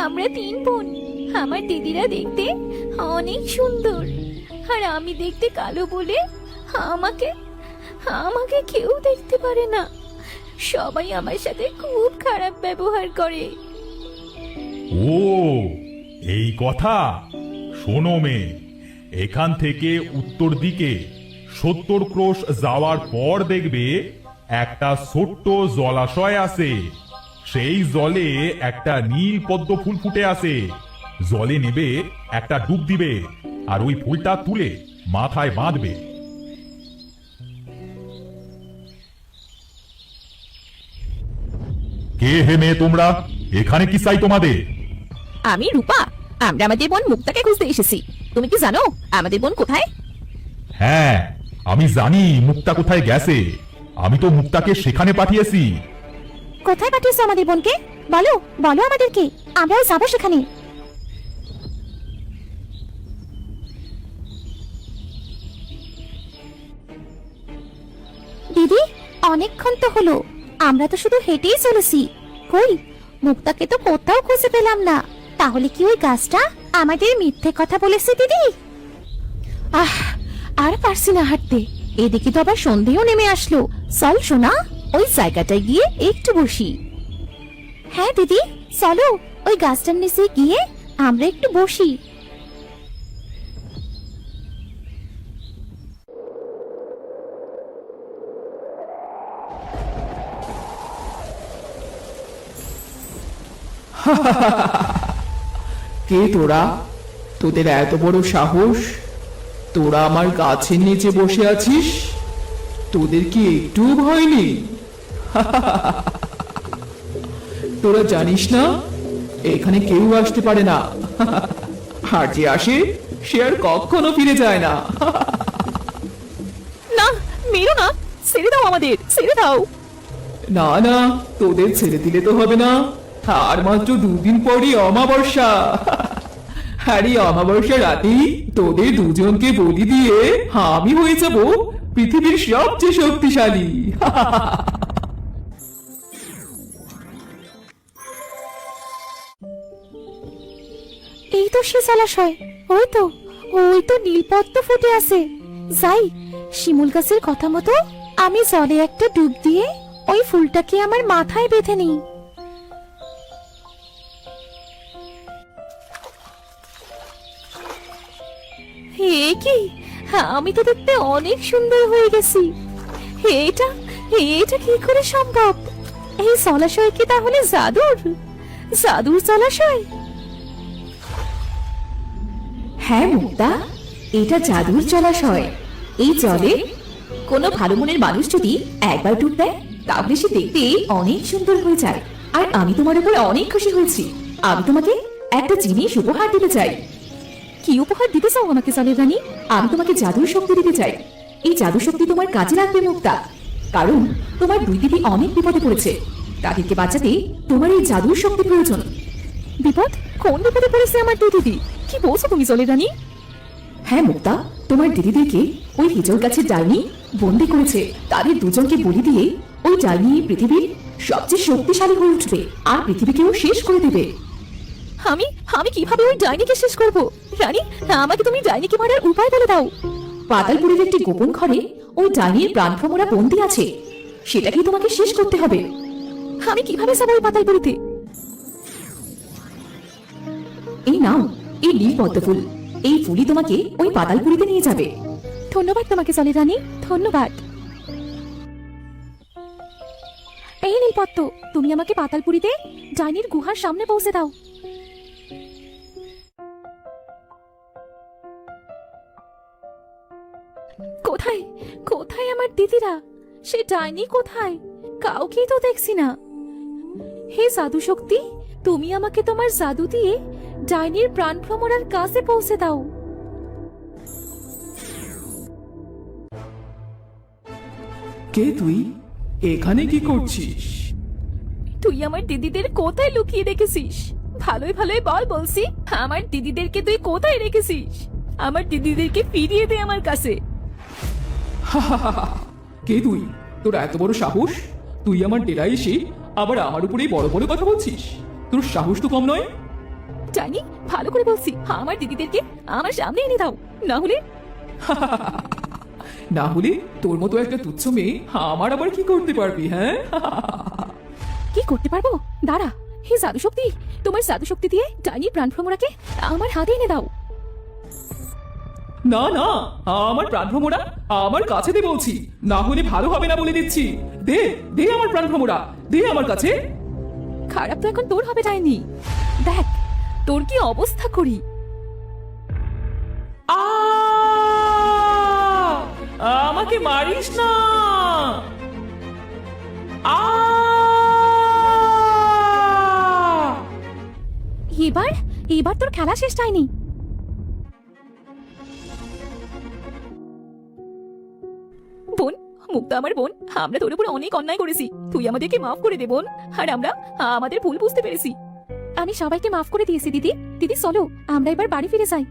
আমরা 3 বোন। আমার দিদিরা দেখতে অনেক সুন্দর, আর আমি দেখতে কালো বলে আমাকে আমাকে কেউ দেখতে পারে না। সবাই আমার সাথে খুব খারাপ ব্যবহার করে। ও, এই কথা। শোনো মেয়ে, এখান থেকে উত্তর দিকে 70 ক্রোশ যাওয়ার পর দেখবে একটা ছোট্ট জলাশয় আছে। সেই জলে একটা নীল পদ্ম ফুল ফুটে আছে। জলে নেবে একটা ডুব দিবে, আর ওই ফুলটা তুলে মাথায় বাঁধবে। কে হে মেয়ে তোমরা? এখানে কি চাই তোমাদের? আমি রূপা। আমরা আমাদের বোন মুক্তাকে খুঁজতে এসেছি। তুমি কি জানো আমাদের বোন কোথায়? হ্যাঁ, আমি জানি মুক্তা কোথায় গেছে। আমি তো মুক্তাকে সেখানে পাঠিয়েছি। কোথায় পাঠিয়েছো আমাদের বোনকে? বলো বলো আমাদেরকে, আমরাও যাবো সেখানে। দিদি, অনেকক্ষণ তো হলো, আমরা তো শুধু হেঁটেই চলেছি। কই, মুক্তাকে তো কোথাও খুঁজে পেলাম না। তাহলে কি ওই গাছটা আমাদের মিথ্যে কথা বলেছে দিদি? আর পারছি না হাঁটতে। এদিকে তো আবার সন্ধেও নেমে আসলো। চল সোনা, ওই জায়গাটায় গিয়ে একটু বসি। হ্যাঁ দিদি, চলো ওই গাছটার নিচে গিয়ে আমরা একটু বসি। কে তোরা? তোদের এত বড় সাহস? তোরা আমার গাছের নিচে বসে আছিস? তোদের কি একটু ভয় নেই? তোরা জানিস না এখানে কেউ আসতে পারে না, আর যে আসে সে আর কখনো ফিরে যায় না। না, মেরো না, ছেড়ে দাও আমাদের, ছেড়ে দাও। না না, তোদের ছেড়ে দিলে তো হবে না। আর মাত্র 2 দিন পরই অমাবস্যা। আর এই অমাবস্যা রাতেই তোদের দুজনকে বলি দিয়ে আমি হয়ে যাব পৃথিবীর সবচেয়ে শক্তিশালী। এই তো সে জলাশয়। ওই তো নীলপদ্ম ফুটে আছে। যাই, শিমুল গাছের কথা মতো আমি জলে একটা ডুব দিয়ে ওই ফুলটাকে আমার মাথায় বেঁধে নিই। হে কি, আমি তো দেখতে অনেক সুন্দর হয়ে গেছি। এটা এটা কি করে সম্ভব? এই জলাশয় কি তাহলে জাদুর জলাশয়? হ্যাঁ মুক্তা, এটা জাদুর জলাশয়। এই জলে কোনো ভালো মনের মানুষ যদি একবার ডুব দেয়, তাহলে সে দেখতে অনেক সুন্দর হয়ে যায়। আর আমি তোমার উপর অনেক খুশি হয়েছি। আমি তোমাকে একটা জিনিস উপহার দিতে চাই। কি উপহার দিতে চাও আমাকে জলের রানী? আমি তোমাকে জাদুর শক্তি দিতে চাই। এই জাদু শক্তি তোমার কাজে লাগবে মুক্তা, কারণ তোমার 2 দিদি অনেক বিপদে পড়েছে। তাদেরকে বাঁচাতে তোমার এই জাদুর শক্তি প্রয়োজন। বিপদ? কোন বিপদে পড়েছে আমার 2 দিদি? কি বলছো তুমি জলের রানী? হ্যাঁ মুক্তা, তোমার দিদিদেরকে ওই হিজল গাছের ডাইনি বন্দি করেছে। তাদের দুজনকে বলি দিয়ে ওই ডাইনি পৃথিবীর সবচেয়ে শক্তিশালী হয়ে উঠবে আর পৃথিবীকেও শেষ করে দেবে। আমি কিভাবে ওই ডাইনিকে শেষ করব? রানী, আমাকে তুমি ডাইনিকে মারার উপায় বলে দাও। পাতালপুরের একটি গোপন ঘরে ওই ডাইনির প্রাণভ্রমরা বন্দী আছে। সেটাকেই তোমাকে শেষ করতে হবে। আমি কিভাবে যাবো ওই পাতালপুরিতে? এই নাও, এই নীল পদ্ম ফুল। এই ফুলই তোমাকে ওই পাতালপুরিতে নিয়ে যাবে। ধন্যবাদ তোমাকে জলের রানী, ধন্যবাদ। এই নীলপদ্ম, তুমি আমাকে পাতালপুরিতে ডাইনির গুহার সামনে পৌঁছে দাও। কোথায় কোথায় আমার দিদিরা? সে ডাইনি কোথায়? কাউকেই তো দেখছি না। হে জাদু শক্তি, তুমি আমাকে তোমার জাদু দিয়ে ডাইনির প্রাণভ্রমরার কাছে পৌঁছে দাও। কে তুই? এখানে কি করছিস? তুই আমার দিদিদের কোথায় লুকিয়ে রেখেছিস? ভালোই ভালোই বল বলছি, আমার দিদিদেরকে তুই কোথায় রেখেছিস? আমার দিদিদেরকে ফিরিয়ে দে আমার কাছে। কে তুই? তোর এত বড় সাহস? তুই আমার ডেরায় এসে আবার আমার উপরেই বড় বড় কথা বলছিস? তোর সাহস তো কম নয়। জানি, ভালো করে বলছি, আমার দিদিদেরকে আমার সামনে এনে দাও, না হলে না হলে তোর মতো একটা তুচ্ছ মেয়ে আমার আবার কি করতে পারবি, হ্যাঁ? কি করতে পারবো? দাঁড়া, হে জাদু শক্তি, তোমার জাদু শক্তি দিয়ে ডাইনির প্রাণভ্রমরাকে আমার হাতে এনে দাও। না না, আমার প্রাণভ্রমরা আমার কাছে দে বলছি, না হলে ভালো হবে না বলে দিচ্ছি। দে দে আমার প্রাণভ্রমরা, দে আমার কাছে। খারাপ তো এখন তোর হবে ডাইনি, দেখ তোর কি অবস্থা করি। আ! আমাকে মারিস না। আ! এবার এবার তোর খেলা শেষ ডাইনি। বোন, মুক্তা আমার বোন, আমরা তোর উপরে অনেক অন্যায় করেছি, তুই আমাদেরকে মাফ করে দে বোন। আর আমরা আমাদের ভুল বুঝতে পেরেছি। আমি সবাইকে মাফ করে দিয়েছি দিদি। দিদি চলো, আমরা এবার বাড়ি ফিরে যাই।